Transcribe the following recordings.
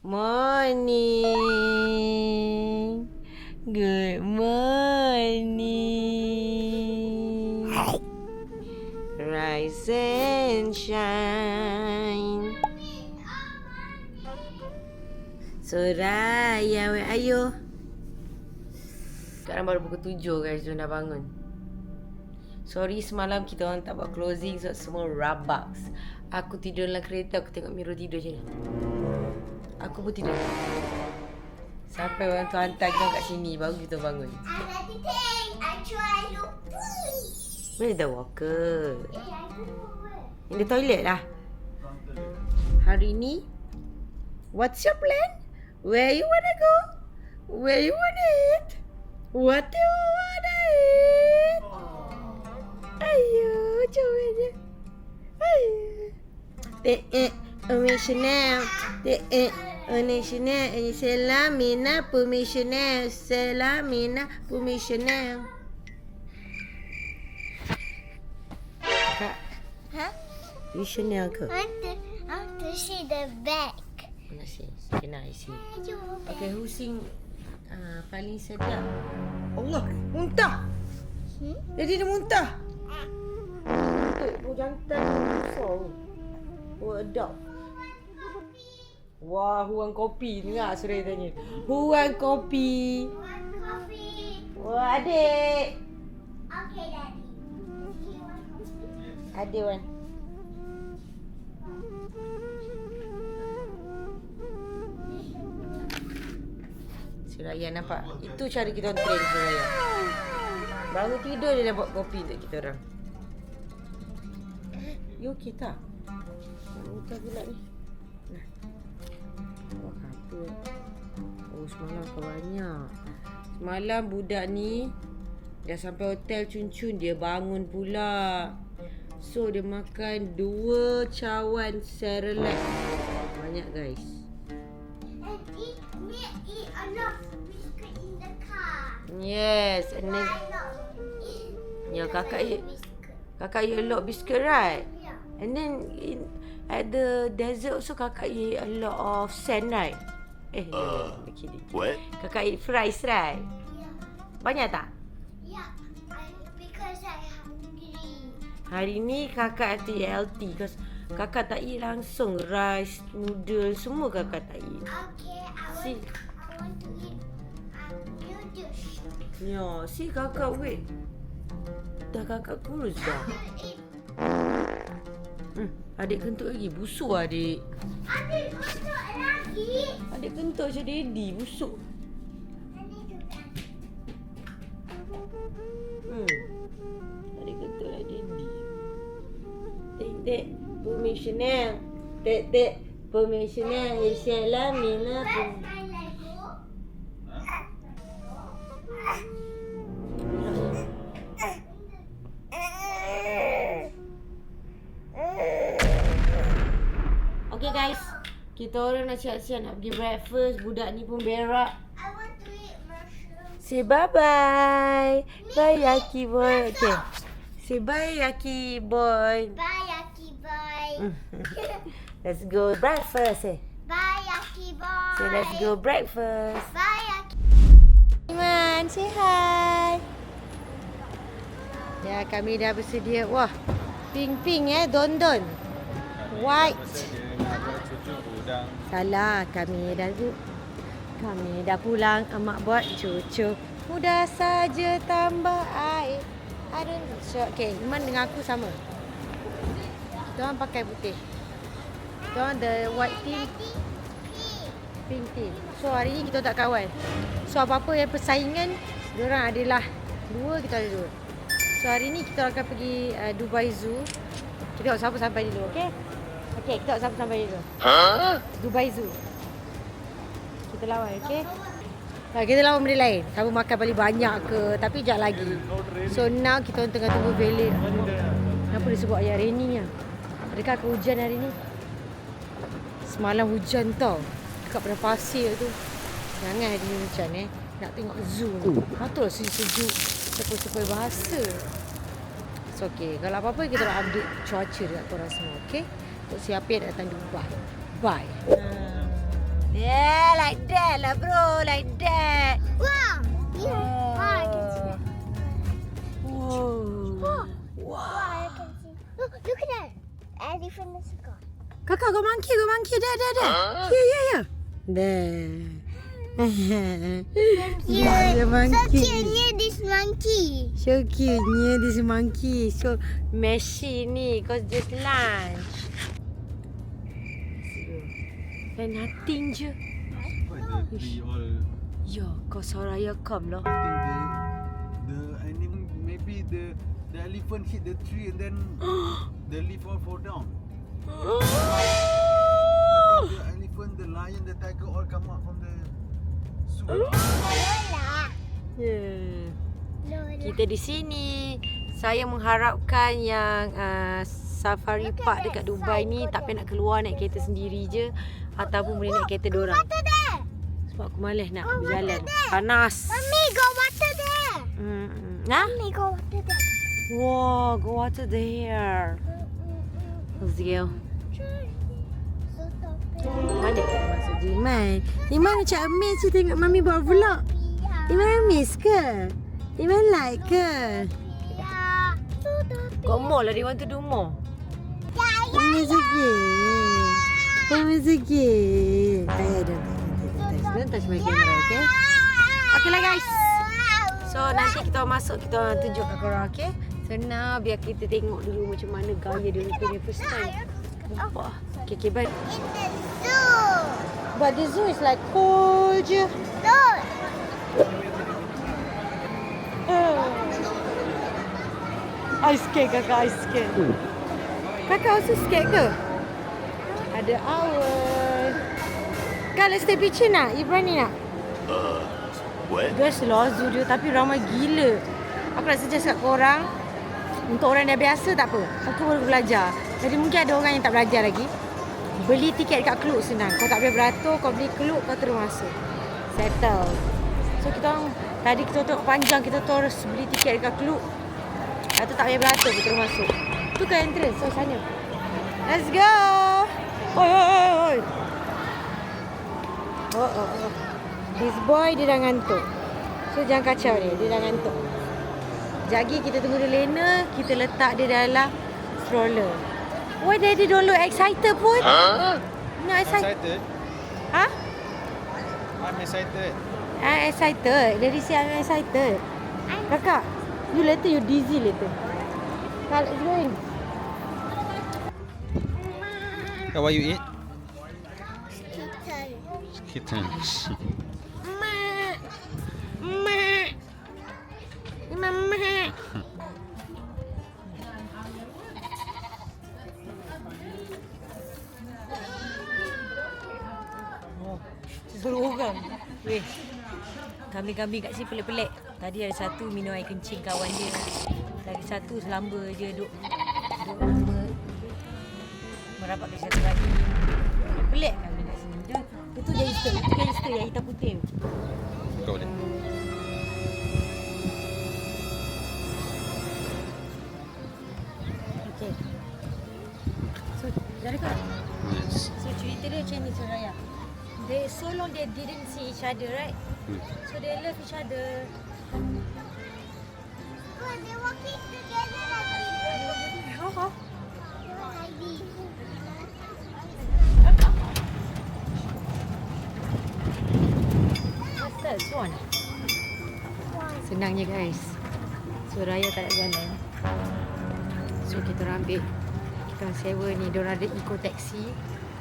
morning. Good morning. Rise and shine. Soraya, where are you? Sekarang baru pukul 7 guys, dia dah bangun. Sorry semalam kita orang tak buat closing sebab semua rabaks. Aku tidur dalam kereta, aku tengok Miro tidur je. Aku pun tidur. Sampai orang tu hantar kita kat sini, baru kita bangun. Where's the walker? In the toilet lah. Hari ni, what's your plan? Where you wanna go? Where you wanna eat? What you wanna eat? Ayo, cuba je. Ayo. Missionnaire. Missionnaire. Selamina pour missionnaire. Selamina pour missionnaire. Huh? Missionnaire ke? I want to see the back. Nak see. Can I see? Okay, who sing paling sedap? Allah, muntah. Jadi dia muntah. Oh, jantan besar. Oh, adab. Wah, huang kopi. Dengar Suraya tanya. Huang kopi. Wah, adik. Okay, Daddy. Adik, Wan. Suraya nampak? Itu cara kita orang train Suraya. Baru tidur dia dah buat kopi untuk kita orang. You okay tak? Muntah pula ni. Nah. Buat apa? Oh, semalam kau banyak. Semalam budak ni dah sampai hotel cun-cun, dia bangun pula. So dia makan 2 cawan Cerelac. Banyak guys. And eat a lot of biscuit in the car. Yes, and then ya kakak eat a lot of biscuit, right? Yeah. And then at the desert also kakak eat a lot of sand, right? Kidding. What? Kakak eat fries, right? Yeah. Banyak tak? Yeah. Because I hungry. Hari ni kakak have to eat healthy because kakak tak eat langsung rice, noodle, semua kakak tak eat. Okay, See? I want to eat noodles. Ya, si kakak wait. Dah kakak kurus dah. Adik kentut lagi. Busuk adik. Adik masuk lagi. Adik kentut macam daddy. Busuk. Adik kentut lah daddy. Tek-tek. Permissional. Tek-tek. Permissional. Salamina. Okay guys, kita orang nak siap-siap nak pergi breakfast. Budak ni pun berak. I want to eat mushroom. Say bye-bye. Bye Yaki boy. Okay. Say bye Yaki boy. Bye, Yaki boy. Let's go breakfast eh. Bye, Yaki boy. So let's go breakfast. Bye, Yaki. Iman, say hi. Ya, kami dah bersedia. Wah, pink-pink don-don. White. Salah, kami dah pulang. Emak buat cucu. Mudah saja tambah air. Ada okay, Iman dengan aku sama. Kita orang pakai putih. Kita orang the white team, pink team. So hari ni kita tak kawan. So apa-apa yang persaingan, diorang adalah 2, kita ada 2. So hari ni kita akan pergi Dubai Zoo. Kita tengok siapa sampai dulu, okey? Okey, kita tengok siapa sampai dulu. Dubai Zoo. Kita lawan, okey? Kita lawan benda lain. Siapa makan paling banyak ke, tapi sekejap lagi. So now kita tengah tunggu valet. Kenapa dia sebut ayat rainy lah? Adakah akan hujan hari ni? Semalam hujan tau. Dekat pada pasir tu. Jangan hari ni hujan Nak tengok zoo ni. Patutlah sejuk. Sepoi-sepoi bahasa. So okay, kalau apa-apa kita nak update cuaca dekat korang semua, okay? Untuk siapa yang datang Dubai. Bye. Yeah. that lah bro, like that. Wow. Yeah. I can see that. Wow. Wow. Wow. I can see. Look at that. Elephant is gone. Kakak, go monkey. There. Yeah. There. Yeah. The monkey. So cute near this monkey. So cute near this monkey. So messy ni cause just lunch. And nothing je. But the all. Ya, kau Soraya come lah. I think the animal, maybe the elephant hit the tree and then the leaf all fall down. I think the elephant, the lion, the tiger all come out from the zoo. Lola. Yeah. Lola. Kita di sini. Saya mengharapkan yang safari park dekat Dubai ni tak payah nak keluar naik kereta sendiri je ataupun boleh naik kereta dorang. Water there. Sebab aku malas nak berjalan. Panas. Mommy, go water there. Nah? Mommy, go water there. Wow, go water there. Let's go. So topic. Mana kita masuk Iman? Iman macam amazed je tengok Mami buat vlog. Iman amazed ke? Iman like ke? Yeah. So topic. Got more lah, they want to do more. Yeah. Amazed again. Amazed again. Don't touch my camera, okay? Okay lah guys. So nanti kita masuk, kita tunjuk kat korang, okay? So now biar kita tengok dulu macam mana gaya dia punya first time. Nampak? Okay, bye. In the zoo. But the zoo is like cold je. Look. I scared kakak, I scared. Kakak also scared ke? Ada awan. Kak, let's take picture nak? You berani nak? What? Guys, lah zoo dia tapi ramai gila. Aku nak suggest kat korang, untuk orang dah biasa tak apa. Aku baru belajar. Jadi mungkin ada orang yang tak belajar lagi. Beli tiket dekat Klook senang. Kau tak payah beratur, kau beli Klook, kau terus masuk. Settle. So kita orang, tadi kita tengok panjang, kita terus beli tiket dekat Klook. Lepas tu tak payah beratur, kita terus masuk. Tu ke entrance, so sana. Let's go! Oi. Oh. This boy dia dah ngantuk. So jangan kacau dia dah ngantuk. Jagi kita tunggu dia lena, kita letak dia dalam stroller. Why daddy don't look excited pun? Not excited. Excited? Huh? I'm excited. I'm excited. Daddy say I'm excited. Kakak, you dizzy later. Let's go in. What you eat? Kitten. Kittens. Mama. Seluruh orang. Weh. Kambing-kambing kat sini pelik-pelik. Tadi ada satu minum air kencing kawan dia. Lagi satu selamba je duk merapat ke satu lagi. Pelik kambing kat sini. Itu gangster. Itu gangster yang hitam putih. Kau dia. Okay. So, dari kau. Yes. So cerita dia macam ni Soraya. They so long they didn't see each other, right? So they love each other. Oh, they're walking together like this. Oh. Like this. What's that? Swan? Senangnya guys. Soraya tak nak jalan. So kita orang ambil, kita orang sewa ni, diorang ada eco taxi.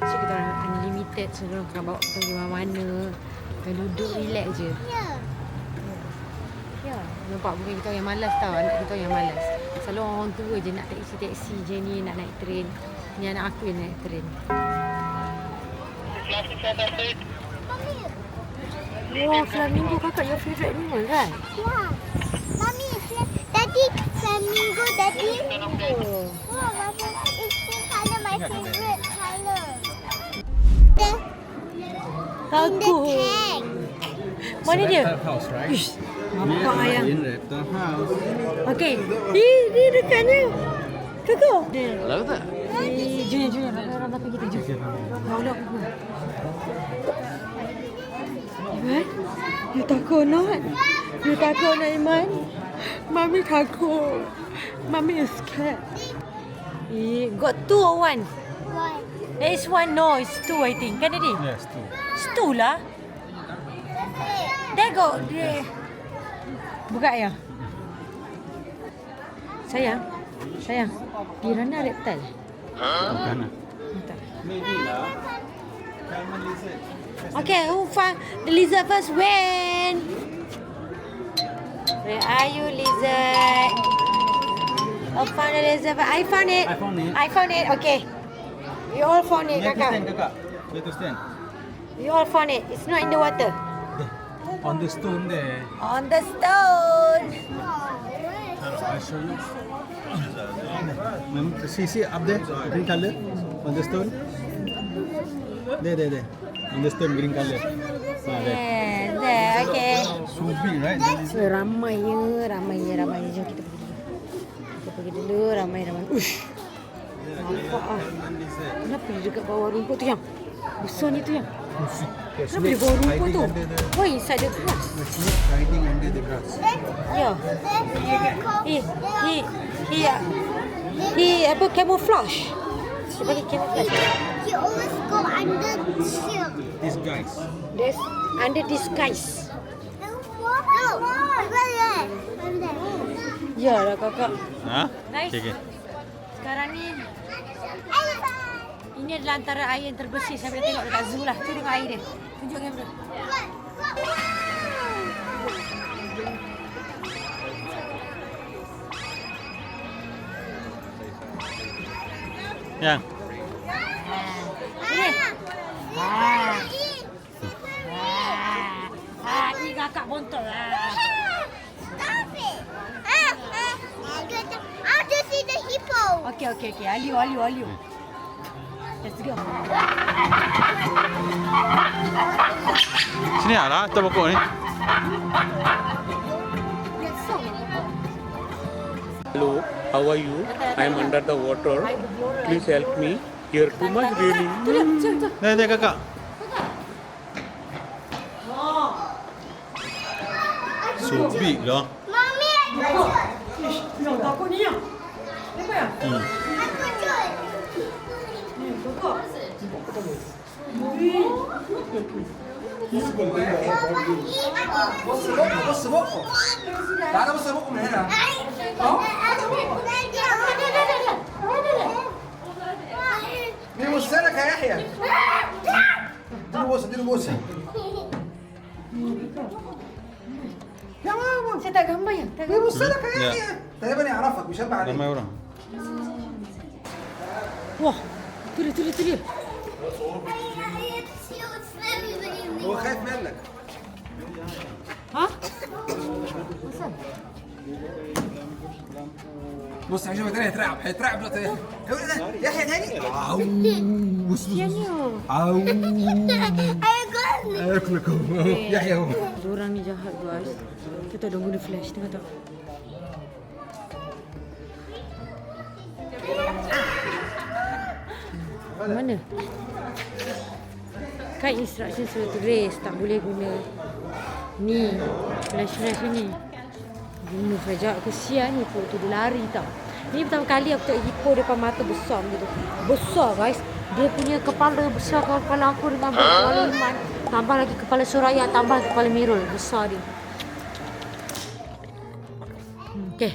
So kita orang unlimited. So diorang akan bawa kita pergi mana-mana. Dan duduk relax je. Yeah. Ya, nampak bukan kita orang yang malas tau. Anak kita orang yang malas. Selalu orang tua je nak taxi je ni, nak naik train. Ni anak aku yang naik train. Wah, flamingo kakak your favourite animal kan? Yeah. Mommy, Daddy, flamingo, Daddy. Oh. Oh, Mama, it's pink color, my favorite color. In the Takut. tank. Mana dia? House, right? Ish, nampak ayang. In reptile house. Okey. Dia dekatnya. Kakak. Dia. Hello there. Junior. Orang belakang kita. Jom. Bawa aku. You takut not? You takut not, Iman? Mami takut. Mami is scared. Got 2 or 1? One. There is 1. No, it's 2 I think. Kan Daddy? Yes, two. It's 2 lah. There go. There. Buka ya. Sayang. Sayang. Piranha reptile. Bukan lah. Tak. Maybe lah. Salmon lizard. Okay, who found the lizard first? When? Where are you, lizard? Oh, found the lizard. I found it. I found it. I found it. Okay. You all found it, Where to stand, Kakak. kakak? Where to stand? You all found it. It's not in the water. There. On the stone there. On the stone. I'll show you. See up there, green color on the stone. There. On the stone, green color. There. Yeah, there. Okay. So big, right? Ramai ya. Jom kita pergi dulu. Kita pergi dulu. Ramai. Ush. Nampak ah. Kenapa dia dekat bawah rumput tu yang? Besar ni tu yang. Kenapa dia bawah rumput tu? Why inside the grass? The snake hiding under the grass. Yeah. He apa camouflage. Dia pakai camouflage. He always go under the shield. These guys. There's under disguise. No, over there. Ya lah kakak. Ha? Guys. Okay. Sekarang ni Elephant. ini adalah antara air yang terbersih. Saya boleh tengok dekat zoo lah. Tu tengok air dia. Tunjuk kamera. Yang. Ini. Ini kakak bontol lah. Stop it. I want to see the hippo. Okay. Aliu. Let's go. Sini lah, atas pokok ni. Hello, how are you? I am under the water. Please help me. Here too much raining. Tu dia. There, kakak. So big lah. Mommy, Yang takut ni yang. Apa yang? I control. Kakak. تعال بص ابوكم هنا مين وصلك يا يحيى اديله بوسه يا ماما Saya tak gambar yang. Tak مين gambar. وصلك يا يحيى تقريبا يعرفك بيشبه عليك Ramai orang. Wah, tu dia. هو خايف منك Ha? بص هيشوفك تاني هيترعب دلوقتي يحيى تاني بص Kesiannya. هياكلك اهو يحيى اهو Diorang ni jahat guys. Kita dah guna flash. Tengok tak. Mana? Kan instruction sudah tulis tak boleh guna ni flash ni. Guna flash jahat. Kesian ni pun tu dia lari tau. Ni pertama kali aku tengok hippo depan mata besar gitu. Besar guys. Dia punya kepala besar kepala aku dengan kepala Iman. Tambah lagi kepala Suraya, tambah kepala Mirul. Besar dia. Okey.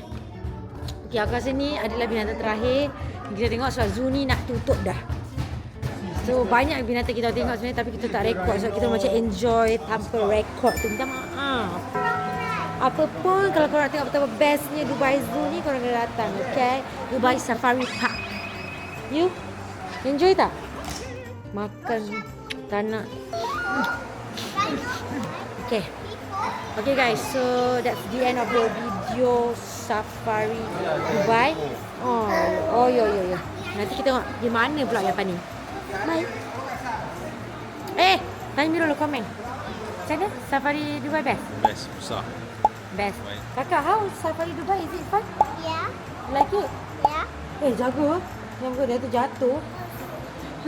Okey, aku rasa ni adalah binatang terakhir. Kita tengok sebab zoo ni nak tutup dah. So banyak binatang kita tengok sebenarnya tapi kita tak rekod sebab kita macam enjoy tanpa rekod tu. Minta maaf. Apa pun kalau korang nak tengok betapa bestnya Dubai Zoo ni korang kena datang, okay? Dubai Safari Park. You enjoy tak? Makan tak nak. Okay. Okay guys, so that's the end of the video Safari Dubai. Oh yo. Nanti kita tengok di mana pula lepas ni. Bye. Tanya Mirul komen. Macam mana Safari Dubai best? Best, besar. Best. Baik. Kakak, how Safari Dubai? Is it fun? Yeah. Like it? Yeah. Jaga. Jangan dia tu jatuh.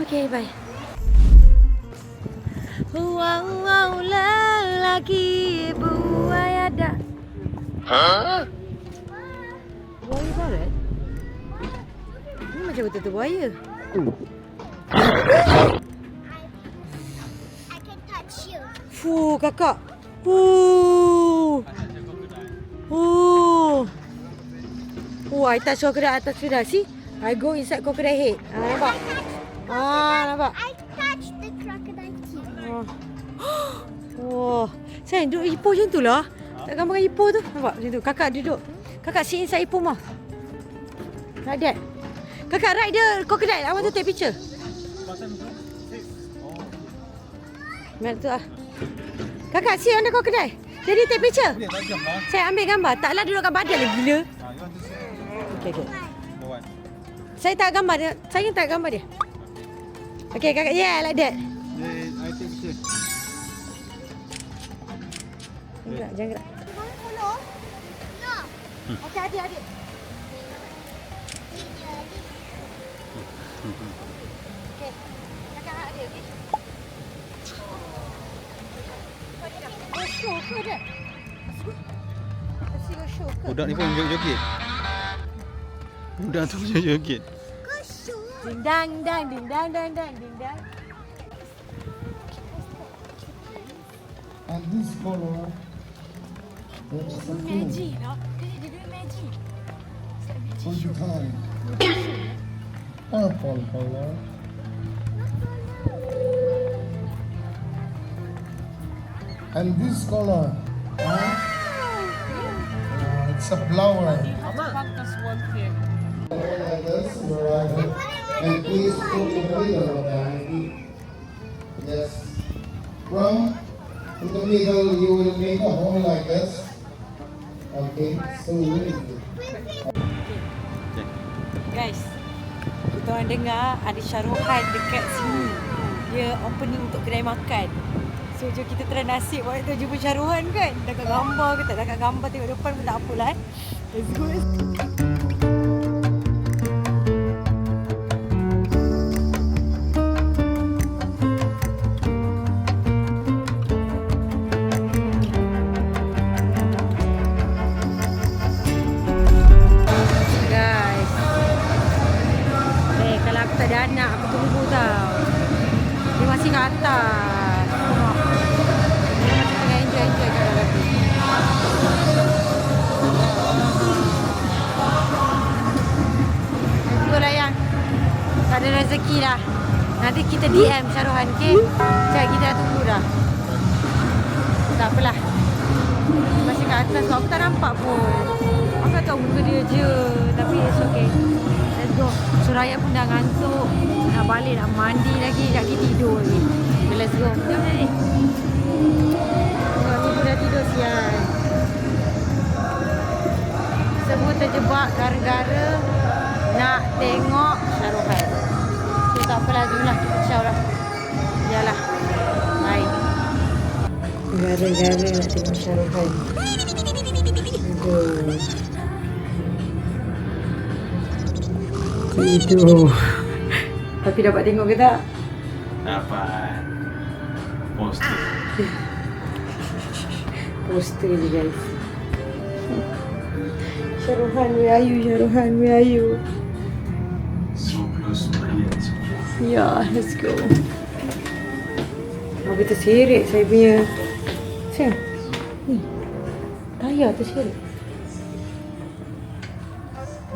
Okay, bye. Wow, la la lagi buaya dah. Buaya darat? Ini macam betul-betul buaya. I can touch you. Fuh, kakak. Fuh. I touch crocodile atas sudah. See? I go inside crocodile head. Nampak? Nampak? I touched the crocodile too. Oh. Sayang, duduk hippo macam tu lah. Tak gambarkan hippo tu. Nampak macam tu. Kakak duduk. Kakak sit inside hippo mah. Like that. Kakak ride the crocodile. I want to take picture. Mat tu lah. Kakak sit on the crocodile. Jadi take picture. Saya ambil gambar. Taklah duduk kat badan lah gila. Okay. Saya tak gambar dia. Saya tak gambar dia. Okay, kakak. Yeah, like that. I take picture. Jangan gerak. You want to follow? No. Okay, adik. Okay. Kakak adik, okay? Oh, show ke dia? Let's go show ke? Budak ni pun joget. Budak tu pun joget. Go show. Ding dang dang, ding dang dang dang, ding dang. And this color, it's a Magic lah. Dia do magic. full time. Purple color. And this color, it's a flower. Like this, right? And please put in the middle of the hanky. Yes. From in the middle, you will make a hole like this. Okay, so really good. Guys, kita orang dengar ada Syaruhan dekat sini. Dia opening untuk kedai makan. So jom kita try nasib waktu tu jumpa Syaruhan kan. Dekat gambar ke tak dekat gambar, tengok depan pun tak apalah eh. Let's go. Guys. Kalau aku tak ada anak, aku tunggu tau. Dia masih kat atas. Tengok. Dia macam tengah enjoy kat dalam tu. Let's go lah yang. Tak ada rezeki dah. Nanti kita DM Syaruhan, okay? Sekejap kita dah tunggu dah. Tak apalah. Dia masih kat atas. Aku tak nampak pun. Aku tak tahu muka dia je. Tapi it's okay. Let's go. Suraya pun dah ngantuk. Nak balik, nak mandi lagi. Nak pergi tidur lagi. Okay, let's go. Jom ni. Tengok ibu dah tidur sial. Semua terjebak gara-gara nak tengok Syaruhan. Okay, tak apalah. Jomlah. InsyaAllah. Yalah. Bye. Gara-gara nak tengok Syaruhan. Tidur. Tapi dapat tengok ke tak? Dapat. Poster. Poster je guys. Syaruhan, where are you? Syaruhan, where are you? So close to my ears. Ya, let's go. Habis terseret saya punya. Sayang. Ni. Tayar terseret.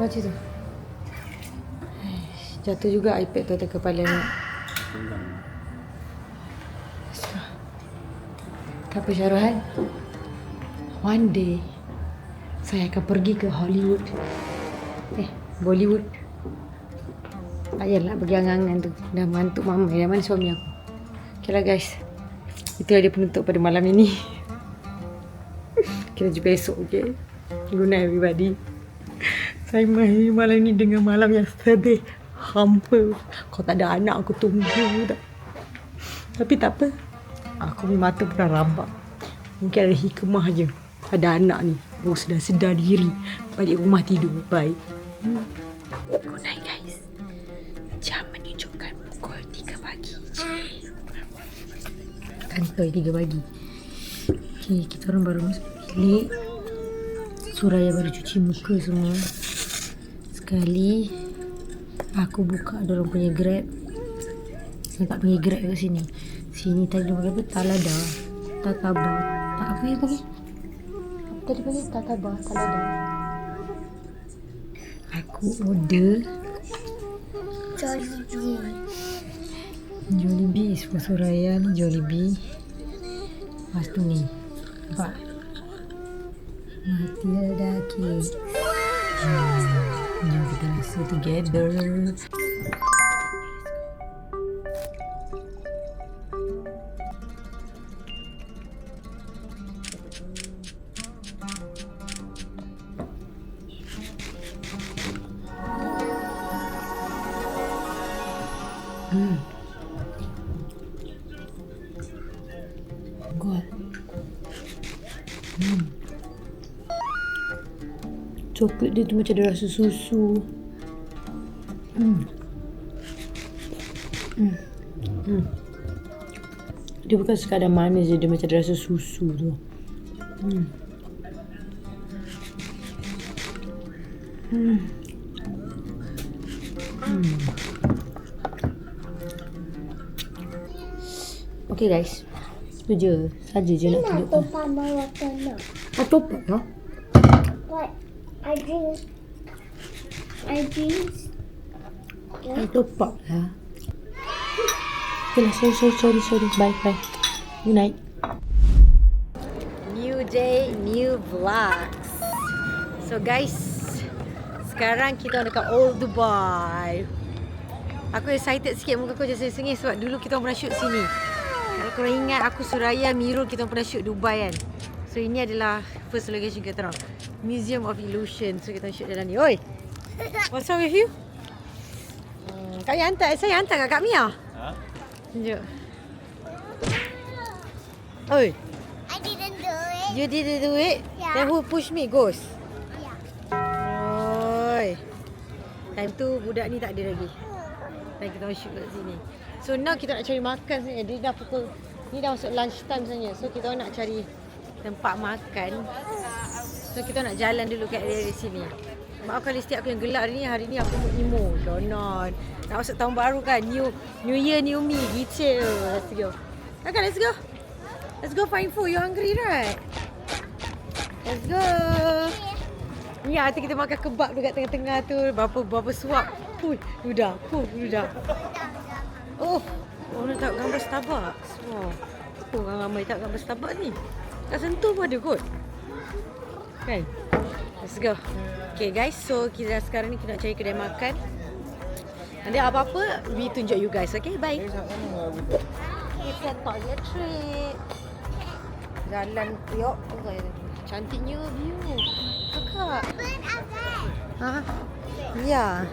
Baca tu. Jatuh juga iPad tu atas kepala ni. Let's go. Tak apa Syaruhan. One day saya akan pergi ke Hollywood. Bollywood. Tak payahlah pergi angan-angan tu. Dah mengantuk mama. Dah mana suami aku. Okay lah guys. Itulah dia penutup pada malam ini. Kita jumpa esok, okay? Good night everybody. Saya malam ni dengan malam yang sedih. Hampa. Kau tak ada anak, aku tunggu tak. Tapi tak apa. Aku punya mata pun dah rabak. Mungkin ada hikmah je. Ada anak ni. Oh, sudah sedar diri. Balik rumah tidur. Bye. Good night guys. Jam menunjukkan pukul 3 pagi. Kantoi 3 pagi. Okay, kita orang baru masuk bilik. Suraya baru cuci muka semua. Sekali aku buka dorang punya Grab. Saya tak panggil Grab kat sini. Sini tadi dia panggil apa? Talada. Tataba. Tak apa yang panggil? Apa tadi panggil? Tataba. Talada. Aku order Jollibee is for Suraya ni. Jollibee. Lepas tu ni. Nampak? Matilda cake. Jom kita rasa together. Good. Coklat dia tu macam ada rasa susu. Dia bukan sekadar manis je, dia macam ada rasa susu tu. Okay guys, itu je. Saja je nak tunjukkan. Apa lah? What? I drink. Itu pop lah. Okay lah, sorry. Bye. Good night. New day, new vlogs. So guys, sekarang kita dekat Old Dubai. Aku excited sikit, muka aku macam sengih sebab dulu kita pernah shoot sini. Kalau korang ingat, aku, Suraya, Mirul, kita pernah shoot Dubai kan. So ini adalah first location kita orang, Museum of Illusion. So kita shoot dalam ni. Oi, what's wrong with you? Saya hantar kat Kak Mia. Tunjuk. Oi, I didn't do it. you didn't do it? Yeah. Then who push me? Ghost? Yeah. Oi. Time tu budak ni tak ada lagi. Dan kita orang shoot kat sini. So now kita nak cari makan sebenarnya. Dia dah pukul, ni dah masuk lunch time sebenarnya. So kita orang nak cari tempat makan. So kita nak jalan dulu kat area sini. Maafkan listi aku yang gelap hari ni. Hari ni aku mood emo. Donon. Nak masuk tahun baru kan. New year, new me. Gitu. Let's go. Okay, let's go. Let's go find food. You hungry right? Let's go. Ya, nanti kita makan kebab dekat tengah-tengah tu. Berapa suap. Ludah. Oh, orang tak gambar Starbucks. Wah. Orang ramai tak gambar Starbucks ni. Kat Sentul pun ada kot. Kan? Let's go. Okay guys, so kita sekarang ni kita nak cari kedai makan. Nanti apa-apa, we tunjuk you guys. Okay, bye. It's a toiletry. Jalan yuk. Cantiknya view. Kakak. Ha? Yeah.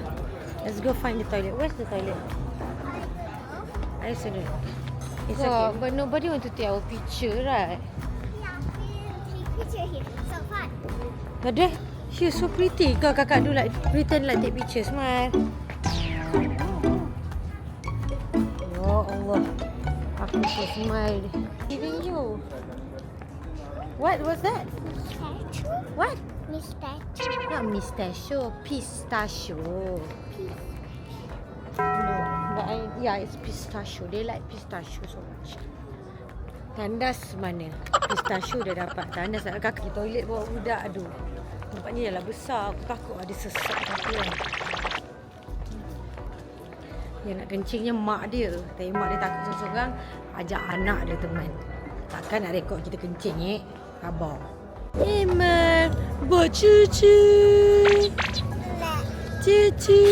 Let's go find the toilet. Where's the toilet? I also don't know. It's okay. But nobody want to take our picture, right? Picture here. So fun. Ada? She's so pretty. Kau kakak do like pretend like take pictures, Smile. Ya Allah. Aku so smile. Even you. What was that? Statue? What? Statue. Not mustachio, pistachio. No, but yeah, it's pistachio. They like pistachio so much. Tandas mana? Pistachio dah dapat. Tandas nak kaki toilet bawa budak. Aduh. Nampaknya dah lah besar. Aku takut ada sesak kaki kan. Yang nak kencingnya mak dia. Tapi mak dia takut seorang-seorang. Ajak anak dia teman. Takkan nak rekod kita kencing Sabar. Iman, buat cucu. Cucu.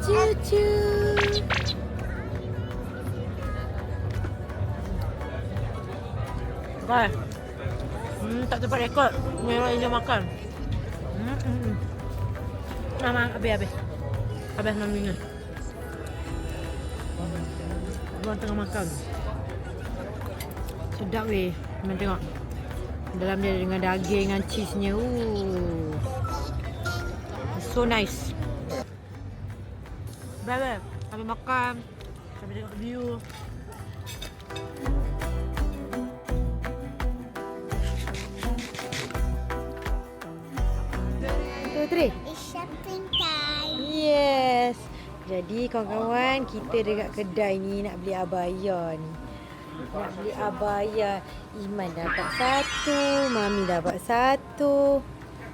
Cucu. Bye. Tak sempat rekod. Merah je makan. Habis. Habis 6 minit. Orang tengah makan. Sedap weh. Memang tengok. Dalam dia dengan daging, dengan cheese-nya. So nice. Bye-bye. Sambil makan. Sambil tengok view. Putri? It's shopping time. Yes. Jadi kawan-kawan, kita dekat kedai ni nak beli abaya ni. Nak beli abaya. Iman dapat satu, Mami dapat satu,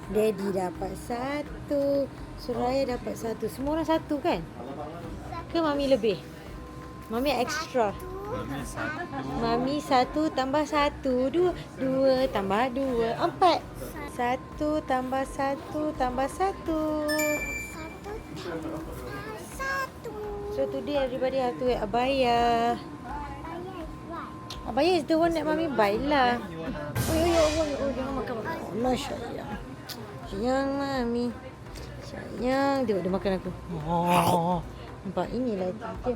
Daddy dapat satu, Suraya dapat satu. Semua orang satu kan? Ke Mami lebih? Mami extra. Mami satu tambah satu, dua tambah dua, 4. Satu tambah satu tambah satu. Satu. So today everybody have to wear abaya. Abaya is the one that Mami buy lah. Oh, jangan makan. Allah sayang. Sayang Mami. Sayang. Tengok dia makan aku. Oh, nampak inilah dia.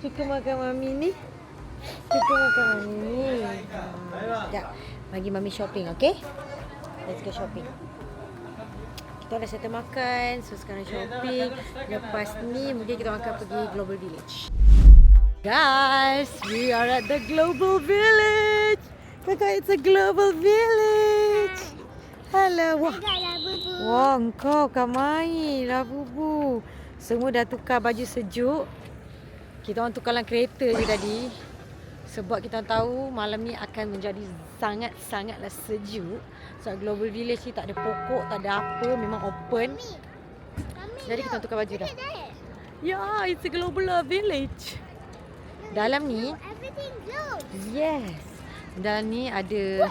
Suka makan Mami ni. Suka makan Mami ni. Sekejap. Bagi Mami shopping, okay? Let's go shopping. Kita dah settle makan, so sekarang shopping. Lepas ni mungkin kita akan pergi Global Village. Guys, we are at the Global Village. Kakak, it's a Global Village. Hello. Wah, wah engkau Kamai lah bubu. Semua dah tukar baju sejuk. Kita orang tukarlah kereta je tadi. Sebab kita tahu malam ni akan menjadi sangat-sangatlah sejuk. Sebab Global Village ni tak ada pokok, tak ada apa, memang open. Jadi kita tukar baju dah. Ya, it's a Global Village. Dalam ni, Everything blue. yes. Dalam ni ada,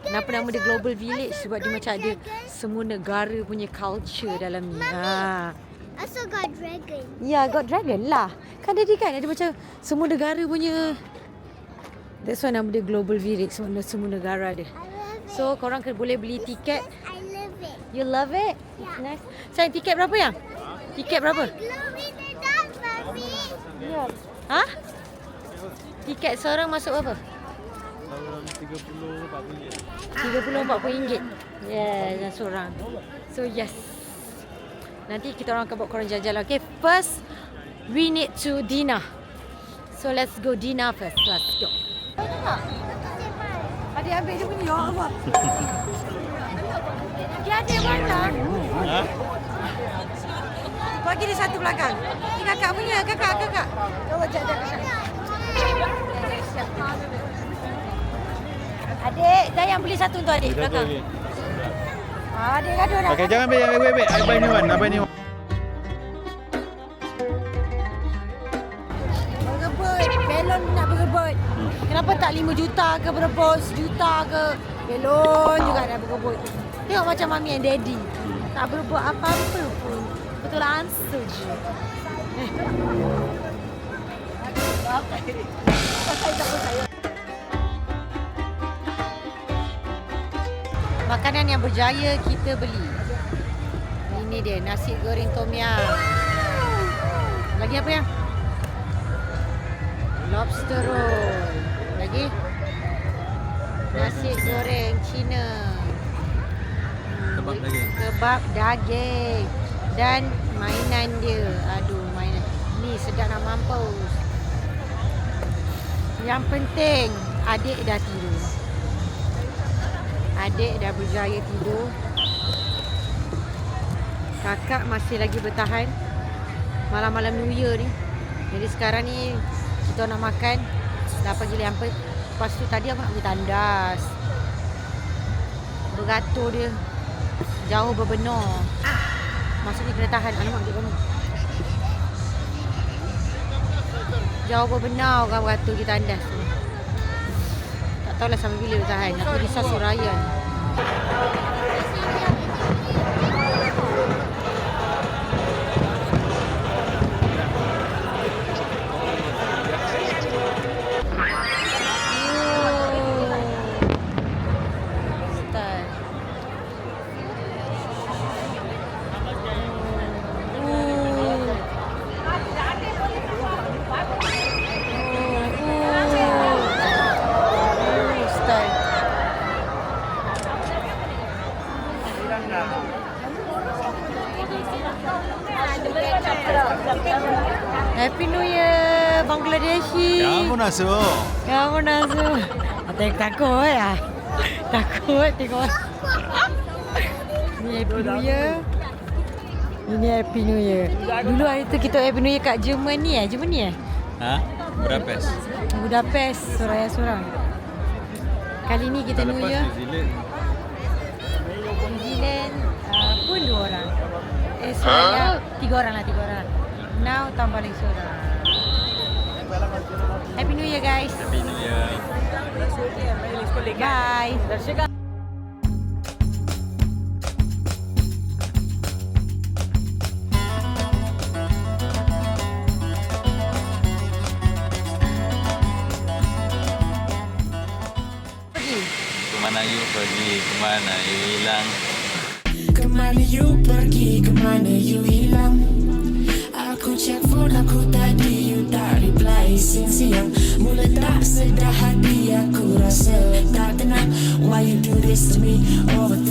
kenapa nama dia Global Village? Sebab dia macam ada semua negara punya culture dalam ni. Also got dragon. Ya, got dragon lah. Kan tadi kan ada macam semua negara punya. That's why nama dia Global Village. Sebab semua negara ada. I love it. So korang boleh beli tiket. I love it. You love it? It's nice. Sayang, tiket berapa yang? Tiket berapa? Glow in the dark, Mami. Ya. Ha? Tiket seorang masuk berapa? 30-40 ringgit. Yeah, yang seorang. So yes. Nanti kita orang akan bawa korang jalan-jalan. Okay, first we need to dinner. So let's go dinner first. Let's go. Adik ambil dia punya. Ya Allah. Dia ada mana? Bagi dia satu belakang. Ini kakak punya. Kakak. Oh, jangan kakak. Adik, Dayang beli satu untuk adik belakang. Adik gaduh dah. Okay, jangan wait. I buy new one. Berebut. Belon nak berebut. Kenapa tak 5 juta ke berebut, 1 juta ke? Belon juga nak berebut. Tengok macam Mami and Daddy. Tak berebut apa-apa pun. Betul answer je. Makanan yang berjaya kita beli. Ini dia, nasi goreng tom yum. Lagi apa yang? Lobster roll. Lagi? Nasi goreng Cina. Kebab daging. Dan mainan dia. Aduh, mainan. Ni sedap nak mampus. Yang penting, adik dah tidur. Adik dah berjaya tidur. Kakak masih lagi bertahan malam-malam New Year ni. Jadi sekarang ni kita nak makan. Dah pergi lampu. Lepas tu tadi aku nak pergi tandas. Beratur dia jauh berbenar. Maksudnya kena tahan. Alamak, dia bangun. Jauh berbenar orang beratur pergi tandas tu. Tak tahulah sampai bila bertahan. Aku risau Suraya ni. Happy New Year, Bangladeshi. Kamu nak suruh? Kamu nak suruh. Takut ya. Takut tengok. Ni Happy New Year. Ini Happy New Year. Dulu hari tu kita Happy New Year kat Germany Germany Ha? Budapest. Budapest sorang-sorang. Kali ni kita New Year New Zealand pun 2 orang. Saya 3 orang. Now tambah lagi seorang. Happy New Year guys. Happy New Year. Bye. Kemana you pergi? Kemana you hilang? Kemana you pergi, kemana you hilang. Aku check phone aku tadi, you tak reply siang-siang. Mula tak sedar hati, aku rasa tak tenang. Why you do this to me? Overthinking